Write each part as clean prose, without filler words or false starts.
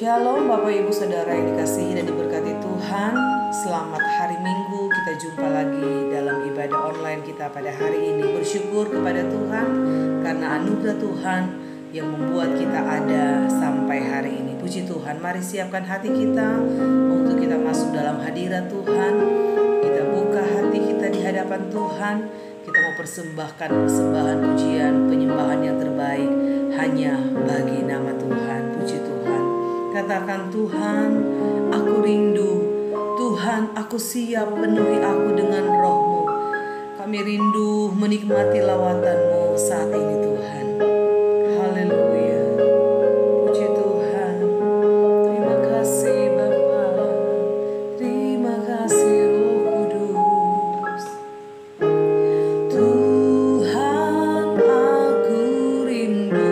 Shalom Bapak Ibu Saudara yang dikasihi dan diberkati Tuhan. Selamat hari Minggu, kita jumpa lagi dalam ibadah online kita pada hari ini. Bersyukur kepada Tuhan karena anugerah Tuhan yang membuat kita ada sampai hari ini. Puji Tuhan, mari siapkan hati kita untuk kita masuk dalam hadirat Tuhan. Kita buka hati kita di hadapan Tuhan. Kita mau persembahkan persembahan pujian, penyembahan yang terbaik hanya bagi nama Tuhan. Puji Tuhan. Katakan, Tuhan, aku rindu. Tuhan, aku siap, penuhi aku dengan roh-Mu. Kami rindu menikmati lawatan-Mu saat ini, Tuhan. Haleluya. Puji Tuhan. Terima kasih Bapa. Terima kasih Roh Kudus. Tuhan, aku rindu.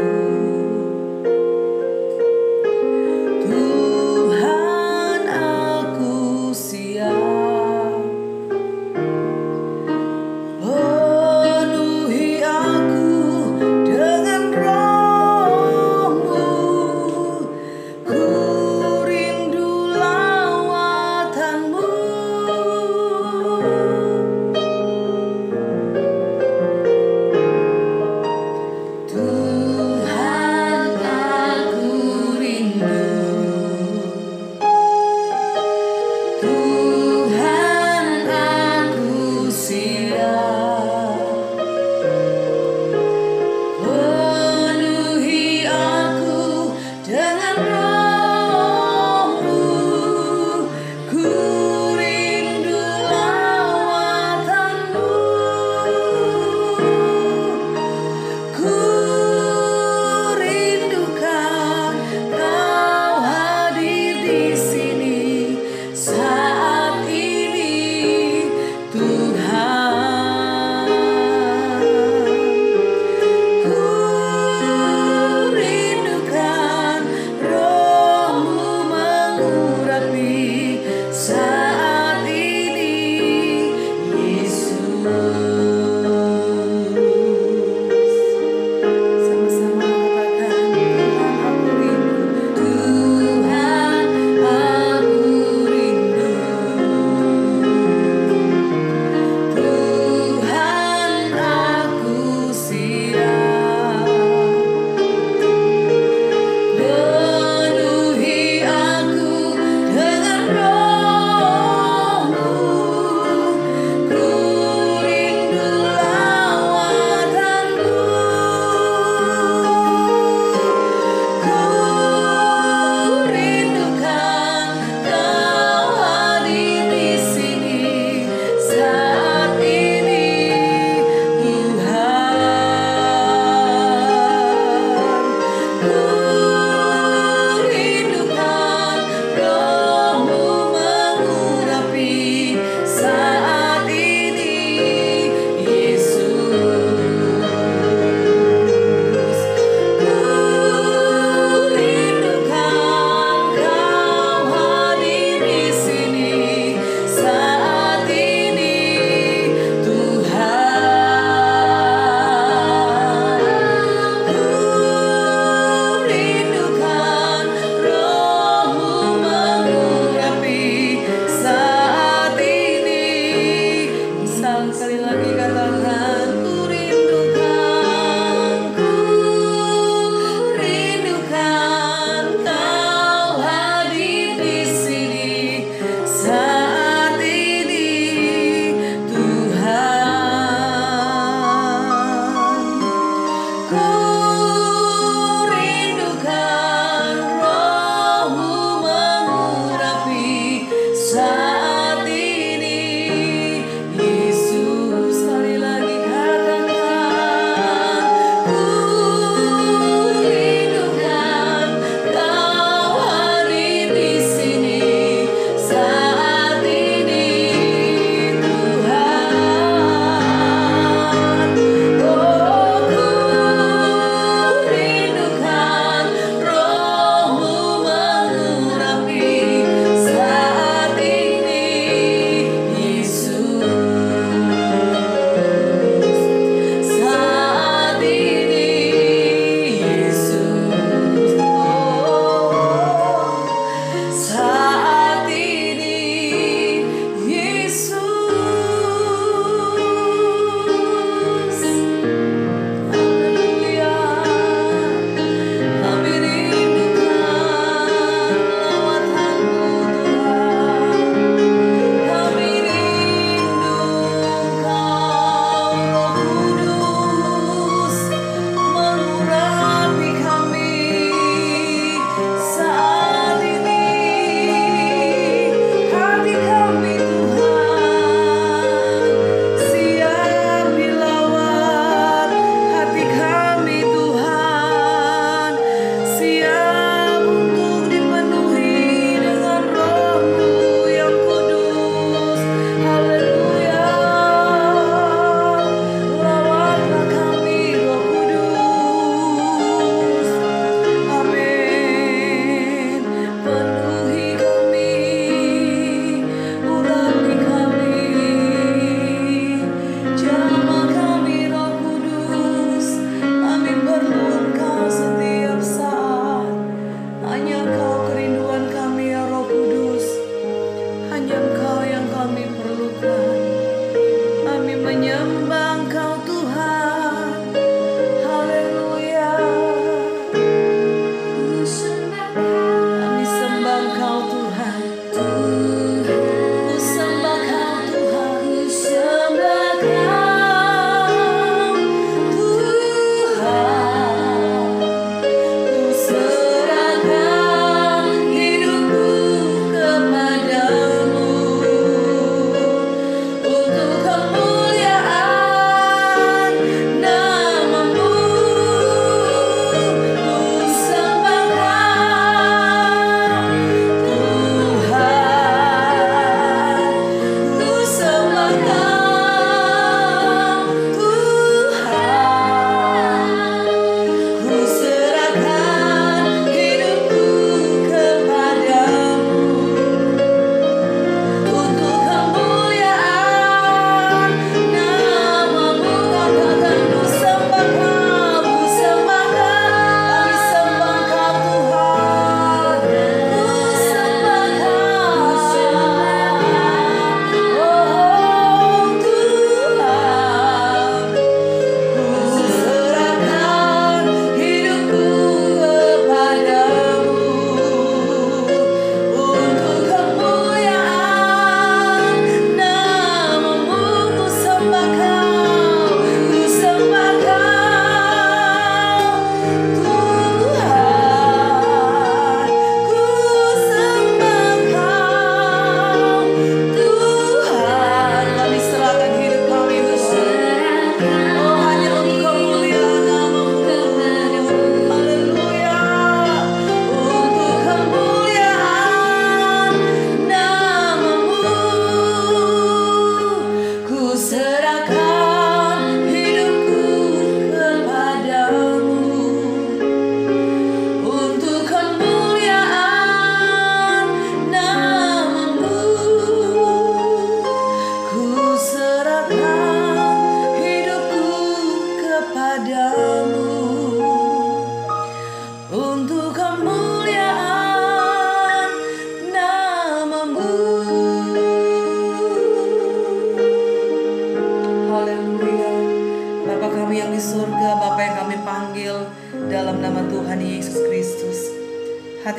Tuhan, aku siap, penuhi aku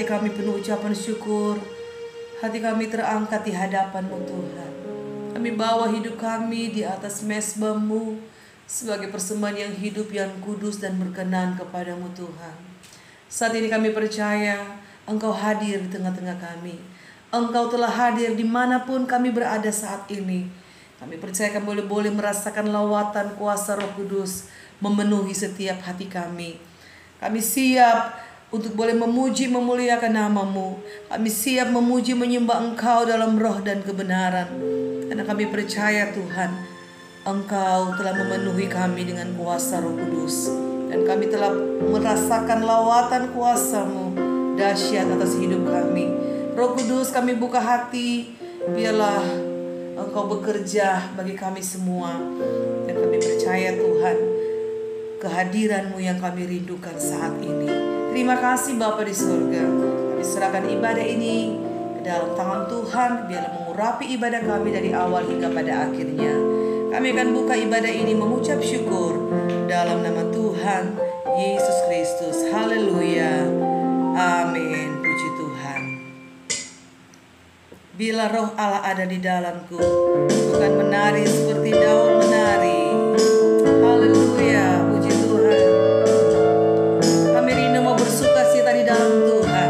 hati kami penuh ucapan syukur. Hati kami terangkat di hadapan-Mu Tuhan. Kami bawa hidup kami di atas mezbah-Mu sebagai persembahan yang hidup, yang kudus dan berkenan kepada-Mu Tuhan. Saat ini kami percaya Engkau hadir di tengah-tengah kami. Engkau telah hadir dimanapun kami berada saat ini. Kami percaya kami boleh merasakan lawatan kuasa Roh Kudus memenuhi setiap hati kami. Kami siap untuk boleh memuji memuliakan nama-Mu. Kami siap memuji menyembah Engkau dalam roh dan kebenaran. Karena kami percaya Tuhan, Engkau telah memenuhi kami dengan kuasa Roh Kudus. Dan kami telah merasakan lawatan kuasa-Mu dahsyat atas hidup kami. Roh Kudus, kami buka hati, biarlah Engkau bekerja bagi kami semua. Dan kami percaya Tuhan, kehadiran-Mu yang kami rindukan saat ini. Terima kasih Bapa di surga. Kami serahkan ibadah ini ke dalam tangan Tuhan. Biarlah mengurapi ibadah kami dari awal hingga pada akhirnya. Kami akan buka ibadah ini mengucap syukur dalam nama Tuhan Yesus Kristus. Haleluya. Amin. Puji Tuhan. Bila roh Allah ada di dalamku, bukan menari seperti daun menari. Haleluya. Puji Tuhan. Kami rindu mau bersuka cita di dalam Tuhan.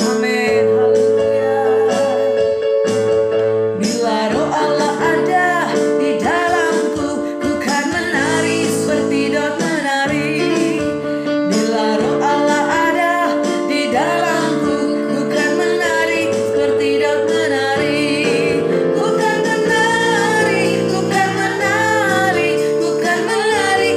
Amin. Haleluya. Bila roh Allah ada di dalamku, ku kan menari seperti daun menari. Bila roh Allah ada di dalamku, ku kan menari seperti daun menari. Ku kan menari, ku kan menari, ku kan menari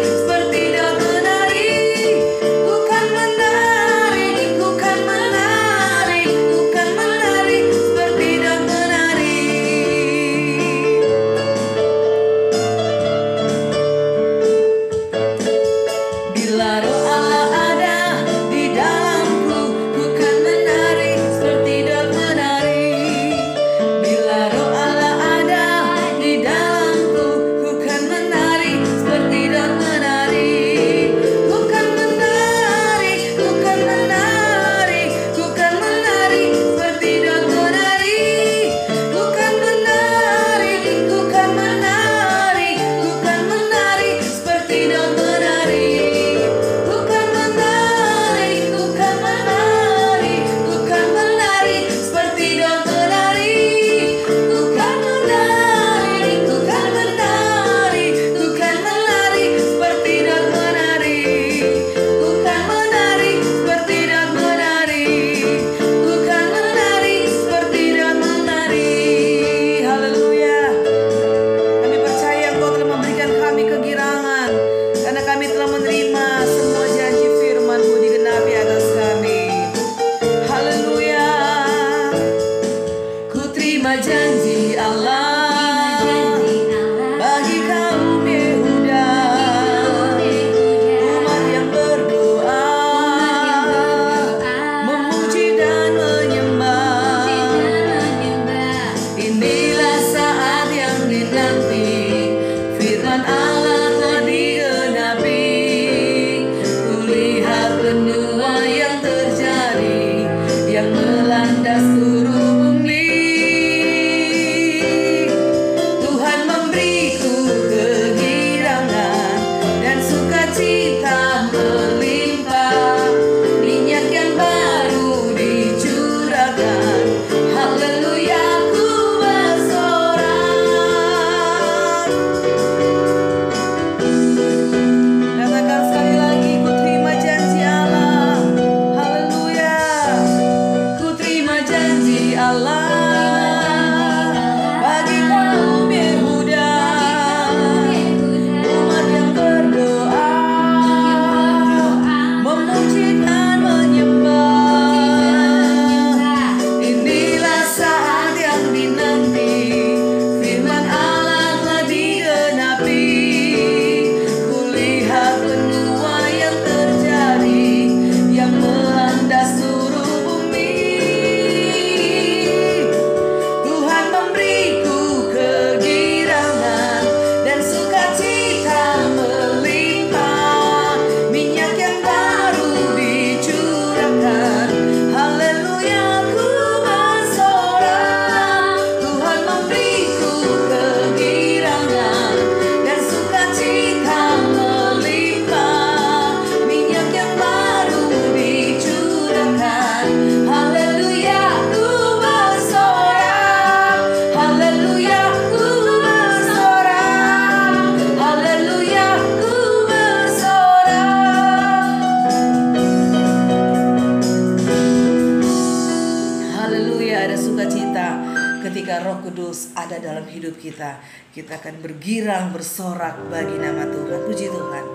ketika Roh Kudus ada dalam hidup kita, kita akan bergirang, bersorak bagi nama Tuhan. Puji Tuhan.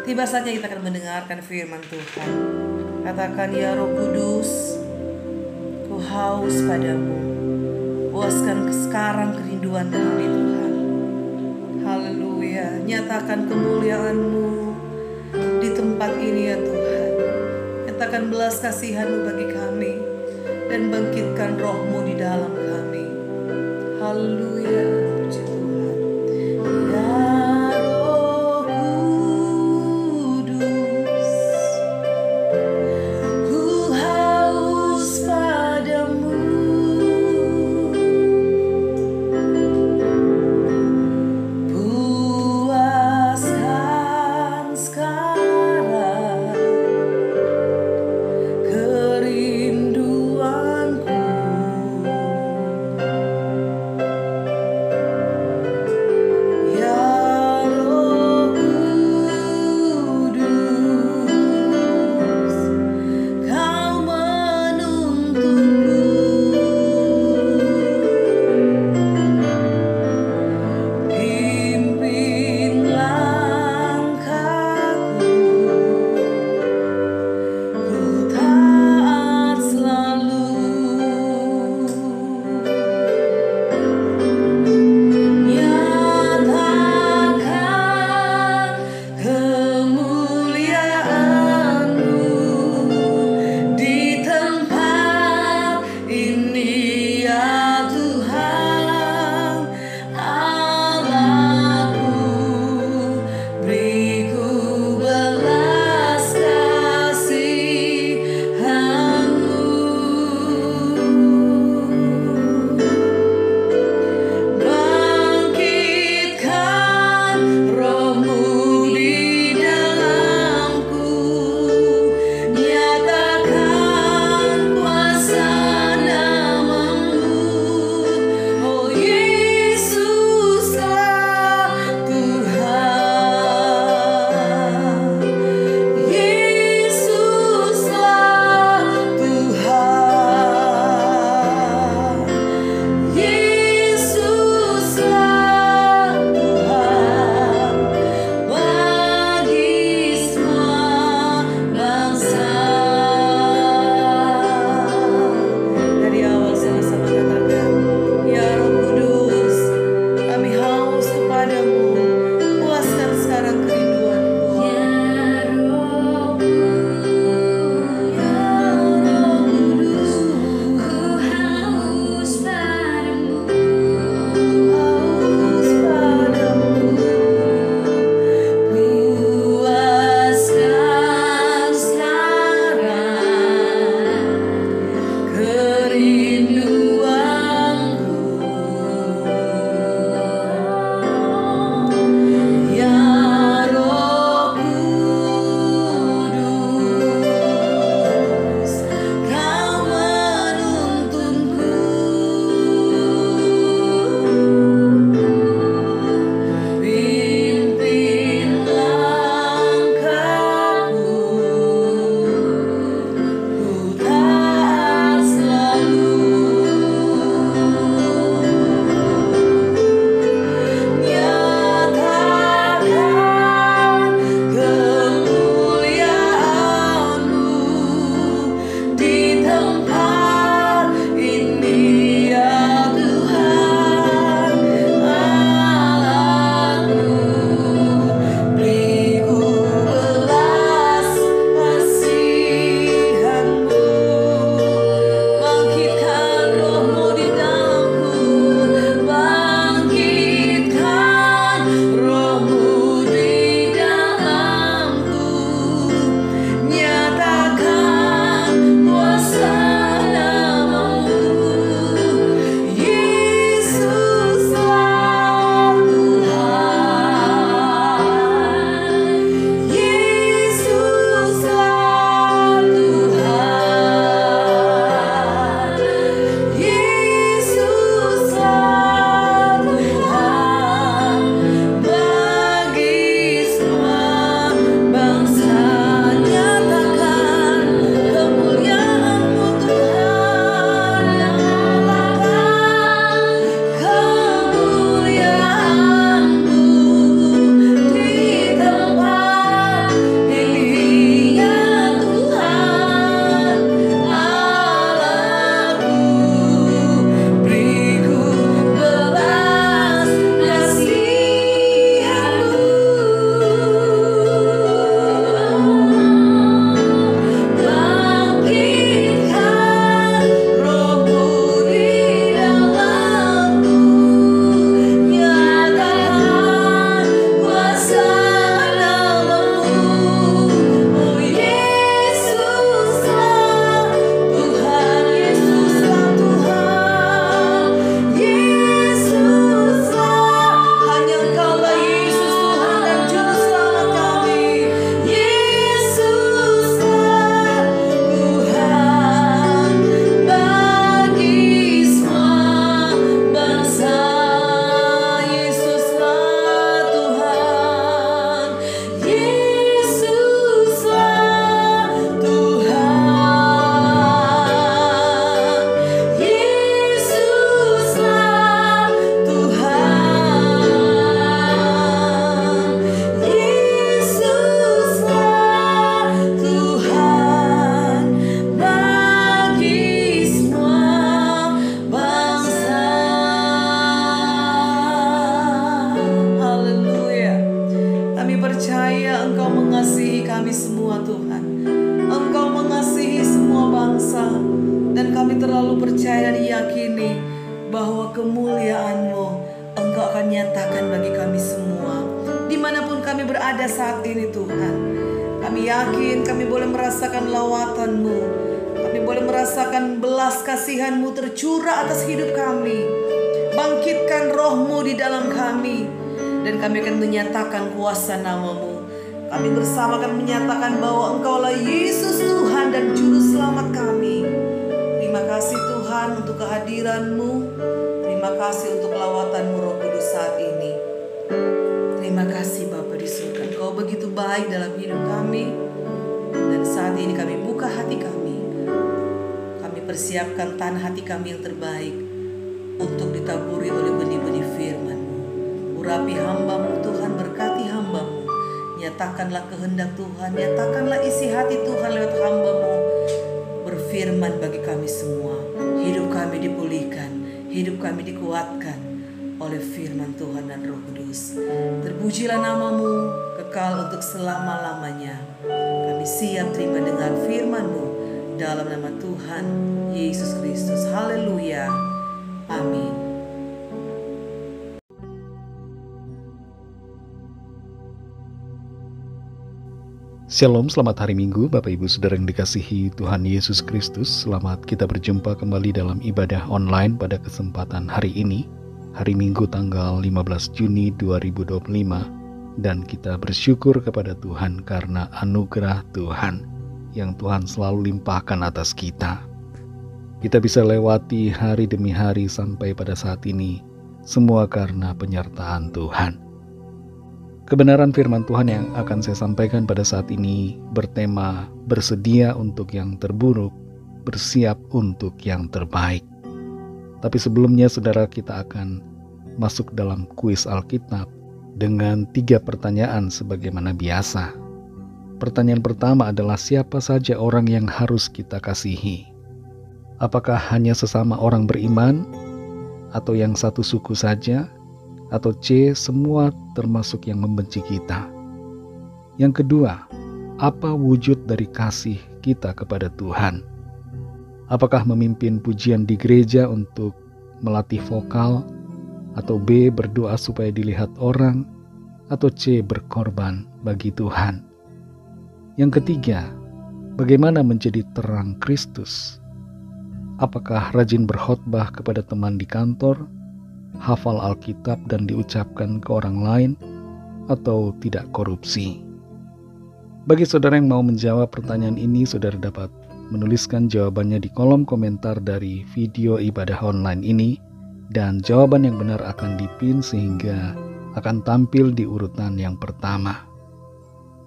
Tiba saatnya kita akan mendengarkan firman Tuhan. Katakan, ya Roh Kudus, ku haus padamu. Puaskan sekarang kerinduan kami Tuhan. Haleluya. Nyatakan kemuliaan-Mu di tempat ini ya Tuhan. Nyatakan belas kasihan-Mu bagi kami dan bangkitkan Roh-Mu di dalam kami. Haleluya. Puji Tuhan. Ya Roh Kudus, ku haus padamu. Puaskan sekarang kerinduan percaya dan yakini bahwa kemuliaan-Mu Engkau akan nyatakan bagi kami semua, dimanapun kami berada saat ini Tuhan. Kami yakin kami boleh merasakan lawatan-Mu, kami boleh merasakan belas kasihan-Mu tercurah atas hidup kami. Bangkitkan roh-Mu di dalam kami, dan kami akan menyatakan kuasa nama-Mu. Kami bersama akan menyatakan bahwa Engkaulah Yesus Tuhan dan Juru Selamat kami. Terima kasih Tuhan untuk kehadiran-Mu. Terima kasih untuk lawatan-Mu Roh Kudus saat ini. Terima kasih Bapa di surga, Engkau begitu baik dalam hidup kami. Dan saat ini kami buka hati kami. Kami persiapkan tanah hati kami yang terbaik untuk ditaburi oleh benih-benih firman-Mu. Urapi hamba-Mu Tuhan, berkati hamba-Mu. Nyatakanlah kehendak Tuhan, nyatakanlah isi hati Tuhan lewat hamba-Mu. Berfirman bagi kami semua, hidup kami dipulihkan, hidup kami dikuatkan oleh firman Tuhan dan Roh Kudus. Terpujilah nama-Mu, kekal untuk selama-lamanya. Kami siap terima dengan firman-Mu dalam nama Tuhan Yesus Kristus. Haleluya. Amin. Shalom, selamat hari Minggu Bapak Ibu Saudara yang dikasihi Tuhan Yesus Kristus. Selamat kita berjumpa kembali dalam ibadah online pada kesempatan hari ini, hari Minggu tanggal 15 Juni 2025. Dan kita bersyukur kepada Tuhan karena anugerah Tuhan yang Tuhan selalu limpahkan atas kita. Kita bisa lewati hari demi hari sampai pada saat ini, semua karena penyertaan Tuhan. Kebenaran firman Tuhan yang akan saya sampaikan pada saat ini bertema bersedia untuk yang terburuk, bersiap untuk yang terbaik. Tapi sebelumnya saudara, kita akan masuk dalam kuis Alkitab dengan 3 pertanyaan sebagaimana biasa. Pertanyaan pertama adalah, siapa saja orang yang harus kita kasihi? Apakah hanya sesama orang beriman, atau yang satu suku saja, atau C, semua termasuk yang membenci kita? Yang kedua, apa wujud dari kasih kita kepada Tuhan? Apakah memimpin pujian di gereja untuk melatih vokal, atau B, berdoa supaya dilihat orang, atau C, berkorban bagi Tuhan? Yang ketiga, bagaimana menjadi terang Kristus? Apakah rajin berkhotbah kepada teman di kantor, hafal Alkitab dan diucapkan ke orang lain, atau tidak korupsi? Bagi saudara yang mau menjawab pertanyaan ini, saudara dapat menuliskan jawabannya di kolom komentar dari video ibadah online ini, dan jawaban yang benar akan dipin sehingga akan tampil di urutan yang pertama.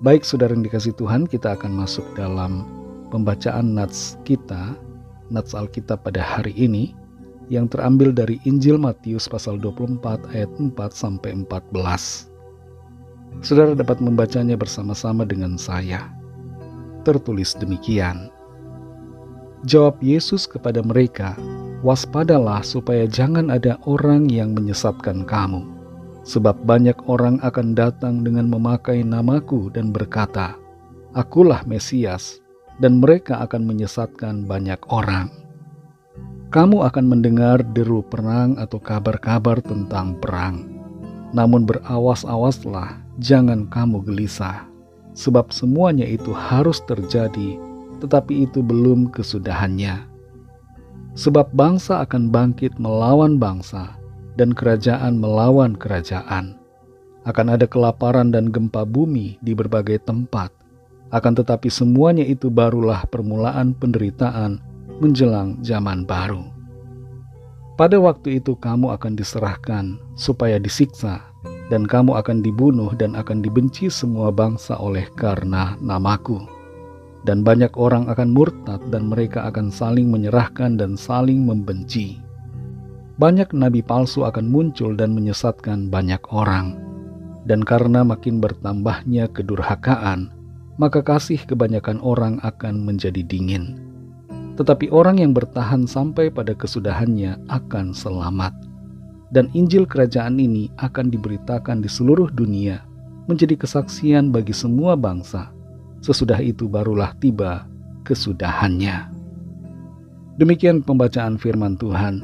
Baik saudara yang dikasihi Tuhan, kita akan masuk dalam pembacaan nats kita, nats Alkitab pada hari ini, yang terambil dari Injil Matius pasal 24 ayat 4-14. Saudara dapat membacanya bersama-sama dengan saya. Tertulis demikian. Jawab Yesus kepada mereka, "Waspadalah supaya jangan ada orang yang menyesatkan kamu. Sebab banyak orang akan datang dengan memakai namaku dan berkata, 'Akulah Mesias,' dan mereka akan menyesatkan banyak orang. Kamu akan mendengar deru perang atau kabar-kabar tentang perang. Namun berawas-awaslah, jangan kamu gelisah, sebab semuanya itu harus terjadi, tetapi itu belum kesudahannya. Sebab bangsa akan bangkit melawan bangsa, dan kerajaan melawan kerajaan. Akan ada kelaparan dan gempa bumi di berbagai tempat. Akan tetapi semuanya itu barulah permulaan penderitaan menjelang zaman baru. Pada waktu itu kamu akan diserahkan supaya disiksa, dan kamu akan dibunuh dan akan dibenci semua bangsa oleh karena namaku. Dan banyak orang akan murtad dan mereka akan saling menyerahkan dan saling membenci. Banyak nabi palsu akan muncul dan menyesatkan banyak orang. Dan karena makin bertambahnya kedurhakaan, maka kasih kebanyakan orang akan menjadi dingin. Tetapi orang yang bertahan sampai pada kesudahannya akan selamat. Dan Injil kerajaan ini akan diberitakan di seluruh dunia, menjadi kesaksian bagi semua bangsa. Sesudah itu barulah tiba kesudahannya." Demikian pembacaan firman Tuhan.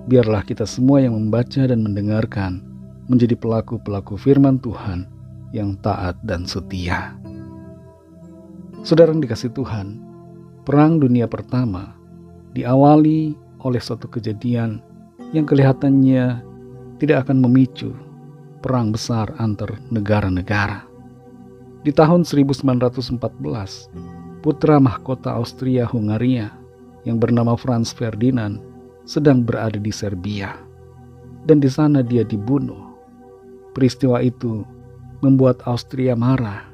Biarlah kita semua yang membaca dan mendengarkan menjadi pelaku-pelaku firman Tuhan yang taat dan setia. Saudara yang dikasihi Tuhan, Perang Dunia Pertama diawali oleh suatu kejadian yang kelihatannya tidak akan memicu perang besar antar negara-negara. Di tahun 1914, putra mahkota Austria-Hungaria yang bernama Franz Ferdinand sedang berada di Serbia, dan di sana dia dibunuh. Peristiwa itu membuat Austria marah,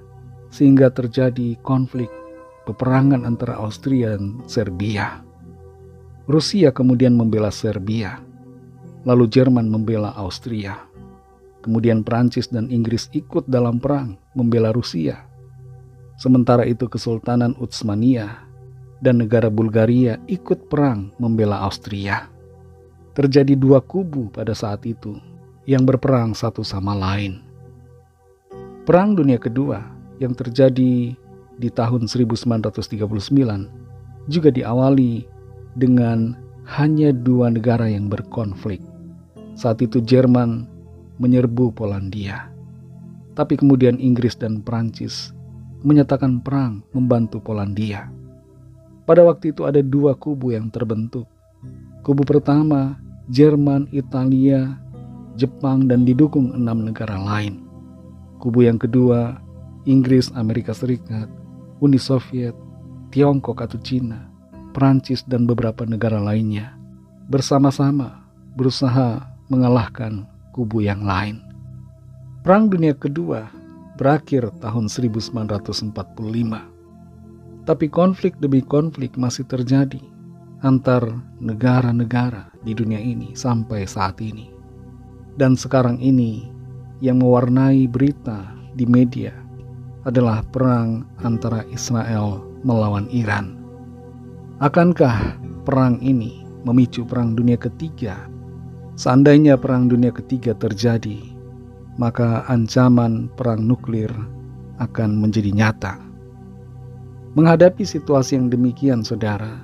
sehingga terjadi konflik peperangan antara Austria dan Serbia. Rusia kemudian membela Serbia, lalu Jerman membela Austria. Kemudian Prancis dan Inggris ikut dalam perang membela Rusia. Sementara itu Kesultanan Utsmania dan negara Bulgaria ikut perang membela Austria. Terjadi dua kubu pada saat itu yang berperang satu sama lain. Perang Dunia Kedua yang terjadi di tahun 1939 juga diawali dengan hanya dua negara yang berkonflik. Saat itu Jerman menyerbu Polandia, tapi kemudian Inggris dan Prancis menyatakan perang membantu Polandia. Pada waktu itu ada dua kubu yang terbentuk. Kubu pertama, Jerman, Italia, Jepang, dan didukung 6 negara lain. Kubu yang kedua, Inggris, Amerika Serikat, Uni Soviet, Tiongkok atau Cina, Prancis, dan beberapa negara lainnya bersama-sama berusaha mengalahkan kubu yang lain. Perang Dunia Kedua berakhir tahun 1945. Tapi konflik demi konflik masih terjadi antar negara-negara di dunia ini sampai saat ini. Dan sekarang ini yang mewarnai berita di media adalah perang antara Israel melawan Iran. Akankah perang ini memicu perang dunia ketiga? Seandainya perang dunia ketiga terjadi, maka ancaman perang nuklir akan menjadi nyata. Menghadapi situasi yang demikian, saudara,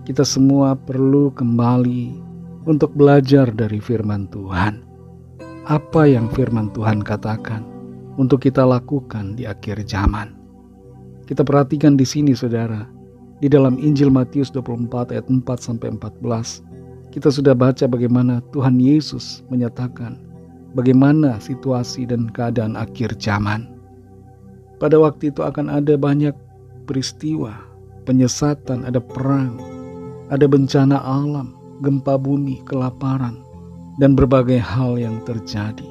kita semua perlu kembali untuk belajar dari firman Tuhan. Apa yang firman Tuhan katakan untuk kita lakukan di akhir zaman. Kita perhatikan di sini, saudara, di dalam Injil Matius 24 ayat 4-14, kita sudah baca bagaimana Tuhan Yesus menyatakan bagaimana situasi dan keadaan akhir zaman. Pada waktu itu akan ada banyak peristiwa, penyesatan, ada perang, ada bencana alam, gempa bumi, kelaparan, dan berbagai hal yang terjadi.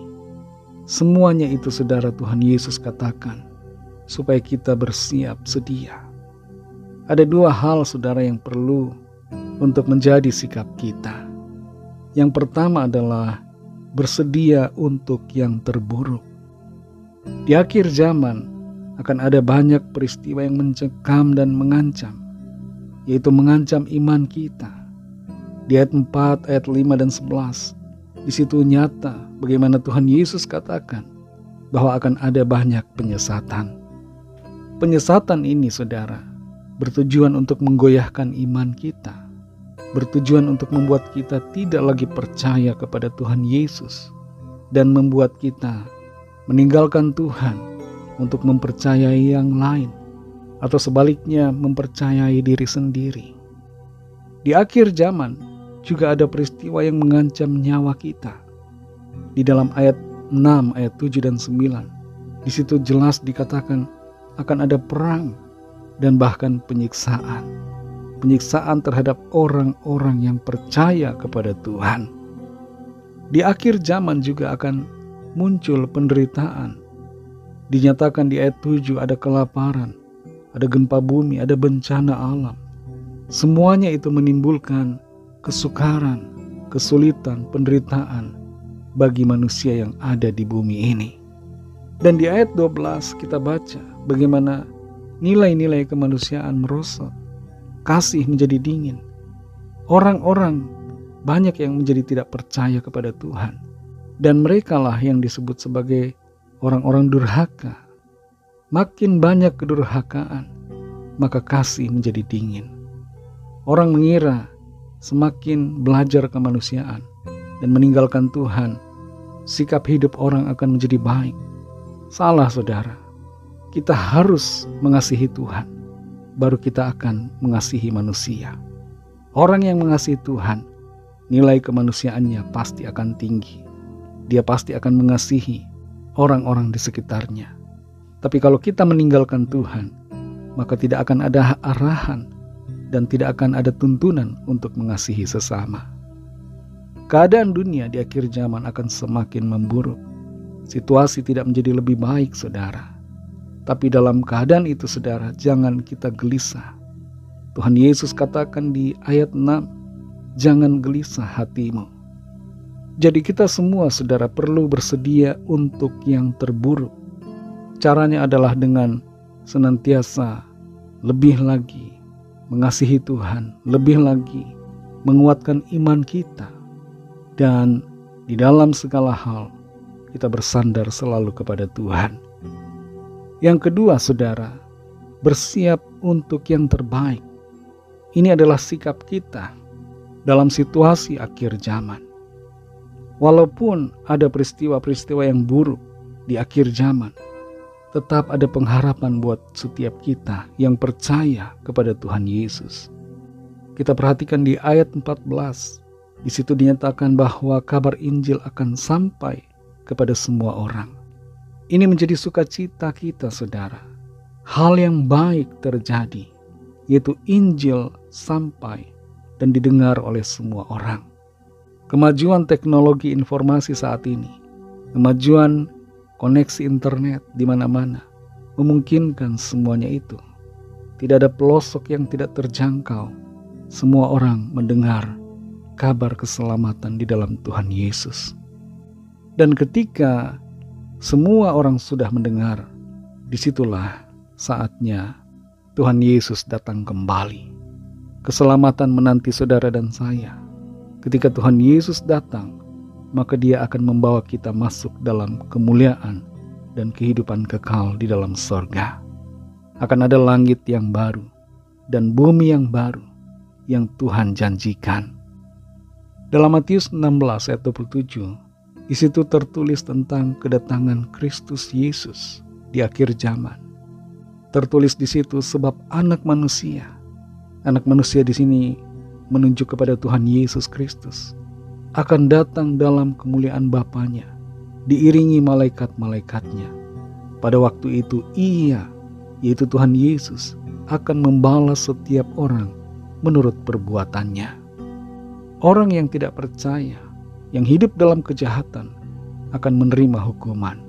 Semuanya itu, saudara, Tuhan Yesus katakan supaya kita bersiap sedia. Ada dua hal, saudara, yang perlu untuk menjadi sikap kita. Yang pertama adalah bersedia untuk yang terburuk. Di akhir zaman akan ada banyak peristiwa yang mencekam dan mengancam, yaitu mengancam iman kita. Di ayat 4, ayat 5 dan 11, di situ nyata bagaimana Tuhan Yesus katakan bahwa akan ada banyak penyesatan. Penyesatan ini, saudara, bertujuan untuk menggoyahkan iman kita, bertujuan untuk membuat kita tidak lagi percaya kepada Tuhan Yesus, dan membuat kita meninggalkan Tuhan untuk mempercayai yang lain, atau sebaliknya mempercayai diri sendiri. Di akhir zaman juga ada peristiwa yang mengancam nyawa kita. Di dalam ayat 6, ayat 7 dan 9, di situ jelas dikatakan akan ada perang dan bahkan penyiksaan. Penyiksaan terhadap orang-orang yang percaya kepada Tuhan. Di akhir zaman juga akan muncul penderitaan. Dinyatakan di ayat 7 ada kelaparan, ada gempa bumi, ada bencana alam. Semuanya itu menimbulkan kesukaran, kesulitan, penderitaan bagi manusia yang ada di bumi ini. Dan di ayat 12 kita baca bagaimana nilai-nilai kemanusiaan merosot, kasih menjadi dingin. Orang-orang banyak yang menjadi tidak percaya kepada Tuhan, dan merekalah yang disebut sebagai orang-orang durhaka. Makin banyak kedurhakaan, maka kasih menjadi dingin. Orang mengira semakin belajar kemanusiaan dan meninggalkan Tuhan, sikap hidup orang akan menjadi baik. Salah, saudara. Kita harus mengasihi Tuhan, baru kita akan mengasihi manusia. Orang yang mengasihi Tuhan, nilai kemanusiaannya pasti akan tinggi. Dia pasti akan mengasihi orang-orang di sekitarnya. Tapi kalau kita meninggalkan Tuhan, maka tidak akan ada arahan dan tidak akan ada tuntunan untuk mengasihi sesama. Keadaan dunia di akhir zaman akan semakin memburuk. Situasi tidak menjadi lebih baik, saudara. Tapi dalam keadaan itu, saudara, jangan kita gelisah. Tuhan Yesus katakan di ayat 6, jangan gelisah hatimu. Jadi kita semua, saudara, perlu bersedia untuk yang terburuk. Caranya adalah dengan senantiasa lebih lagi mengasihi Tuhan, lebih lagi menguatkan iman kita, dan di dalam segala hal kita bersandar selalu kepada Tuhan. Yang kedua, saudara, bersiap untuk yang terbaik. Ini adalah sikap kita dalam situasi akhir zaman. Walaupun ada peristiwa-peristiwa yang buruk di akhir zaman, tetap ada pengharapan buat setiap kita yang percaya kepada Tuhan Yesus. Kita perhatikan di ayat 14. Di situ dinyatakan bahwa kabar Injil akan sampai kepada semua orang. Ini menjadi sukacita kita, saudara. Hal yang baik terjadi, yaitu Injil sampai dan didengar oleh semua orang. Kemajuan teknologi informasi saat ini, kemajuan koneksi internet di mana-mana, memungkinkan semuanya itu. Tidak ada pelosok yang tidak terjangkau. Semua orang mendengar kabar keselamatan di dalam Tuhan Yesus. Dan ketika semua orang sudah mendengar, disitulah saatnya Tuhan Yesus datang kembali. Keselamatan menanti saudara dan saya. Ketika Tuhan Yesus datang, maka Dia akan membawa kita masuk dalam kemuliaan dan kehidupan kekal di dalam sorga. Akan ada langit yang baru dan bumi yang baru yang Tuhan janjikan. Dalam Matius 16 ayat 27, di situ tertulis tentang kedatangan Kristus Yesus di akhir zaman. Tertulis di situ sebab anak manusia di sini menunjuk kepada Tuhan Yesus Kristus, akan datang dalam kemuliaan Bapanya, diiringi malaikat-malaikatnya. Pada waktu itu Ia, yaitu Tuhan Yesus, akan membalas setiap orang menurut perbuatannya. Orang yang tidak percaya, yang hidup dalam kejahatan, akan menerima hukuman.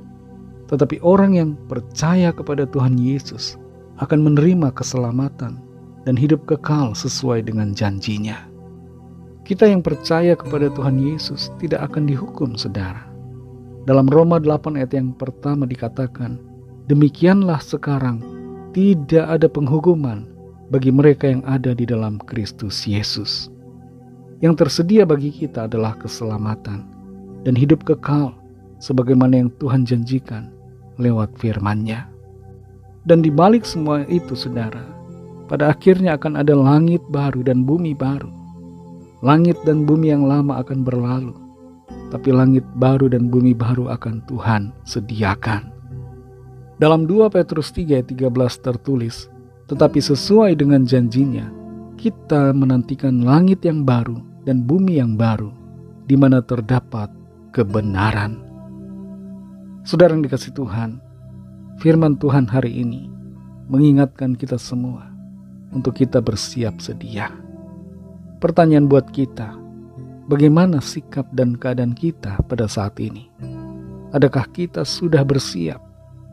Tetapi orang yang percaya kepada Tuhan Yesus akan menerima keselamatan dan hidup kekal sesuai dengan janjinya. Kita yang percaya kepada Tuhan Yesus tidak akan dihukum, saudara. Dalam Roma 8 ayat yang pertama dikatakan, demikianlah sekarang tidak ada penghukuman bagi mereka yang ada di dalam Kristus Yesus. Yang tersedia bagi kita adalah keselamatan dan hidup kekal sebagaimana yang Tuhan janjikan lewat firman-Nya. Dan di balik semua itu, saudara, pada akhirnya akan ada langit baru dan bumi baru. Langit dan bumi yang lama akan berlalu, tapi langit baru dan bumi baru akan Tuhan sediakan. Dalam 2 Petrus 3 ayat 13 tertulis, tetapi sesuai dengan janjinya, kita menantikan langit yang baru dan bumi yang baru, di mana terdapat kebenaran. Saudara yang dikasihi Tuhan, firman Tuhan hari ini mengingatkan kita semua untuk kita bersiap sedia. Pertanyaan buat kita, bagaimana sikap dan keadaan kita pada saat ini? Adakah kita sudah bersiap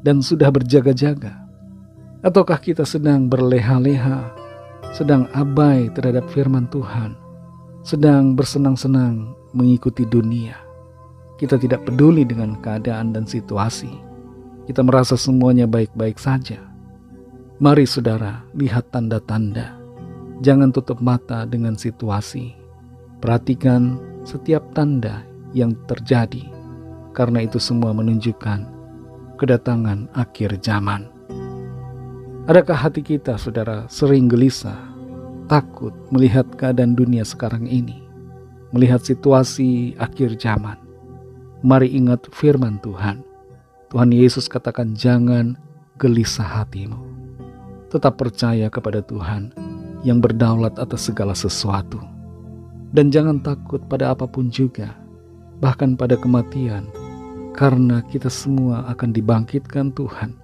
dan sudah berjaga-jaga? Ataukah kita sedang berleha-leha, sedang abai terhadap firman Tuhan, sedang bersenang-senang mengikuti dunia? Kita tidak peduli dengan keadaan dan situasi. Kita merasa semuanya baik-baik saja. Mari saudara, lihat tanda-tanda. Jangan tutup mata dengan situasi. Perhatikan setiap tanda yang terjadi, karena itu semua menunjukkan kedatangan akhir zaman. Adakah hati kita, saudara, sering gelisah takut melihat keadaan dunia sekarang ini, melihat situasi akhir zaman, mari ingat firman Tuhan. Tuhan Yesus katakan, jangan gelisah hatimu. Tetap percaya kepada Tuhan yang berdaulat atas segala sesuatu. Dan jangan takut pada apapun juga, bahkan pada kematian, karena kita semua akan dibangkitkan Tuhan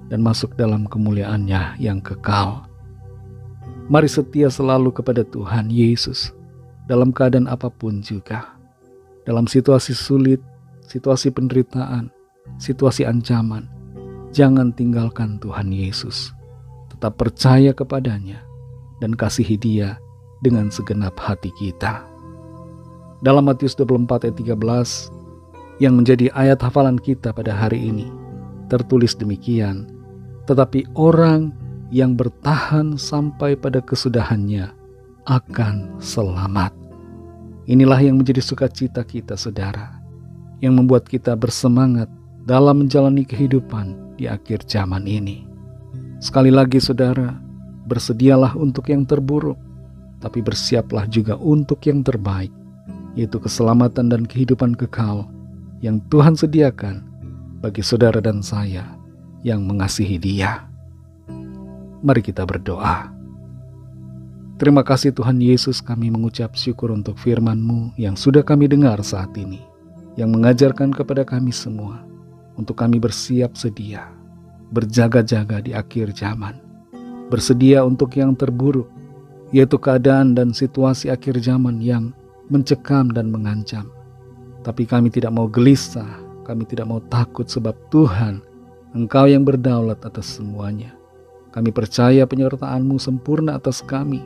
dan masuk dalam kemuliaan-Nya yang kekal. Mari setia selalu kepada Tuhan Yesus dalam keadaan apapun juga. Dalam situasi sulit, situasi penderitaan, situasi ancaman, jangan tinggalkan Tuhan Yesus. Tetap percaya kepadanya dan kasihi Dia dengan segenap hati kita. Dalam Matius 24 ayat 13 yang menjadi ayat hafalan kita pada hari ini, tertulis demikian, tetapi orang yang bertahan sampai pada kesudahannya akan selamat. Inilah yang menjadi sukacita kita, saudara, yang membuat kita bersemangat dalam menjalani kehidupan di akhir zaman ini. Sekali lagi, saudara, bersedialah untuk yang terburuk, tapi bersiaplah juga untuk yang terbaik, yaitu keselamatan dan kehidupan kekal yang Tuhan sediakan bagi saudara dan saya yang mengasihi Dia. Mari kita berdoa. Terima kasih Tuhan Yesus, kami mengucap syukur untuk firman-Mu yang sudah kami dengar saat ini, yang mengajarkan kepada kami semua untuk kami bersiap sedia, berjaga-jaga di akhir zaman, bersedia untuk yang terburuk, yaitu keadaan dan situasi akhir zaman yang mencekam dan mengancam. Tapi kami tidak mau gelisah, kami tidak mau takut, sebab Tuhan, Engkau yang berdaulat atas semuanya. Kami percaya penyertaan-Mu sempurna atas kami,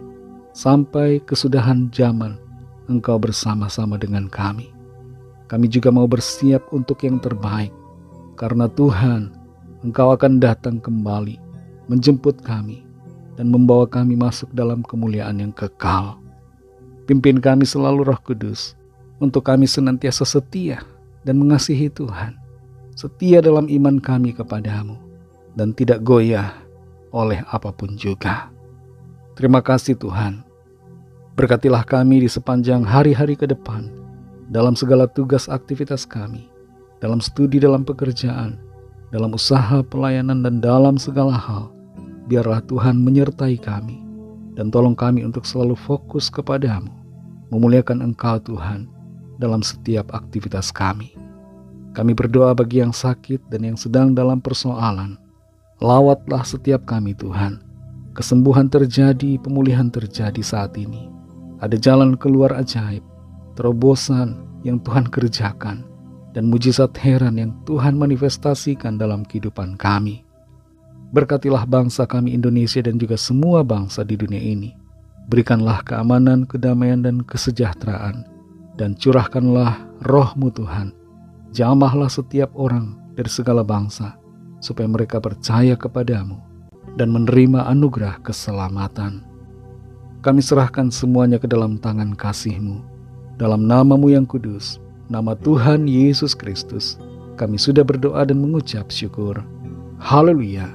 sampai kesudahan zaman Engkau bersama-sama dengan kami. Kami juga mau bersiap untuk yang terbaik, karena Tuhan, Engkau akan datang kembali, menjemput kami, dan membawa kami masuk dalam kemuliaan yang kekal. Pimpin kami selalu Roh Kudus, untuk kami senantiasa setia dan mengasihi Tuhan, setia dalam iman kami kepadamu, dan tidak goyah oleh apapun juga. Terima kasih Tuhan. Berkatilah kami di sepanjang hari-hari ke depan, dalam segala tugas aktivitas kami, dalam studi, dalam pekerjaan, dalam usaha pelayanan, dan dalam segala hal. Biarlah Tuhan menyertai kami, dan tolong kami untuk selalu fokus kepadamu, memuliakan Engkau Tuhan dalam setiap aktivitas kami. Kami berdoa bagi yang sakit dan yang sedang dalam persoalan. Lawatlah setiap kami Tuhan. Kesembuhan terjadi, pemulihan terjadi saat ini. Ada jalan keluar ajaib, terobosan yang Tuhan kerjakan, dan mujizat heran yang Tuhan manifestasikan dalam kehidupan kami. Berkatilah bangsa kami Indonesia dan juga semua bangsa di dunia ini. Berikanlah keamanan, kedamaian, dan kesejahteraan, dan curahkanlah Roh-Mu Tuhan. Jamahlah setiap orang dari segala bangsa, supaya mereka percaya kepadamu dan menerima anugerah keselamatan. Kami serahkan semuanya ke dalam tangan kasih-Mu. Dalam nama-Mu yang kudus, nama Tuhan Yesus Kristus, kami sudah berdoa dan mengucap syukur. Haleluya.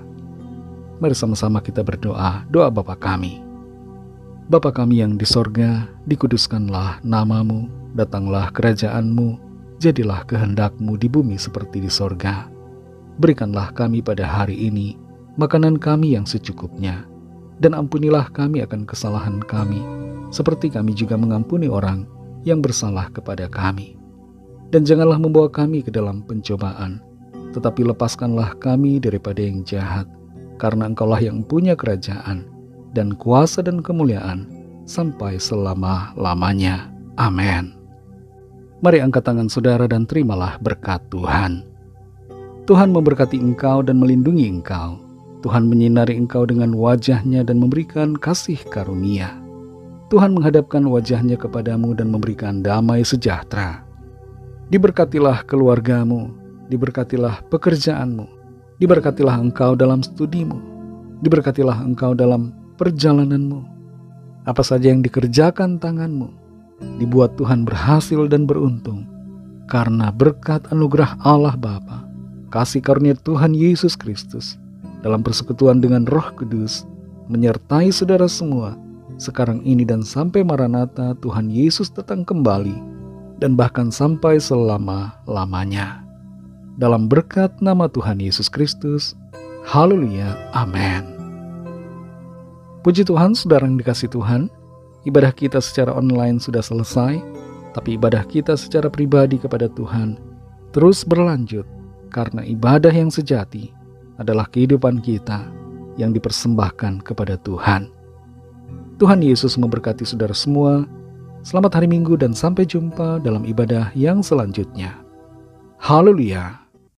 Mari sama-sama kita berdoa, doa Bapa kami. Bapa kami yang di sorga, dikuduskanlah nama-Mu, datanglah kerajaan-Mu, jadilah kehendak-Mu di bumi seperti di sorga. Berikanlah kami pada hari ini makanan kami yang secukupnya, dan ampunilah kami akan kesalahan kami, seperti kami juga mengampuni orang yang bersalah kepada kami. Dan janganlah membawa kami ke dalam pencobaan, tetapi lepaskanlah kami daripada yang jahat, karena Engkaulah yang punya kerajaan, dan kuasa dan kemuliaan, sampai selama-lamanya. Amin. Mari angkat tangan saudara dan terimalah berkat Tuhan. Tuhan memberkati engkau dan melindungi engkau. Tuhan menyinari engkau dengan wajah-Nya dan memberikan kasih karunia. Tuhan menghadapkan wajah-Nya kepadamu dan memberikan damai sejahtera. Diberkatilah keluargamu, diberkatilah pekerjaanmu, diberkatilah engkau dalam studimu, diberkatilah engkau dalam perjalananmu. Apa saja yang dikerjakan tanganmu, dibuat Tuhan berhasil dan beruntung, karena berkat anugerah Allah Bapa, kasih karunia Tuhan Yesus Kristus, dalam persekutuan dengan Roh Kudus, menyertai saudara semua, sekarang ini dan sampai Maranatha Tuhan Yesus datang kembali, dan bahkan sampai selama-lamanya. Dalam berkat nama Tuhan Yesus Kristus, haleluya, amin. Puji Tuhan, saudara yang dikasihi Tuhan, ibadah kita secara online sudah selesai, tapi ibadah kita secara pribadi kepada Tuhan terus berlanjut, karena ibadah yang sejati adalah kehidupan kita yang dipersembahkan kepada Tuhan. Tuhan Yesus memberkati saudara semua. Selamat hari Minggu dan sampai jumpa dalam ibadah yang selanjutnya. Haleluya.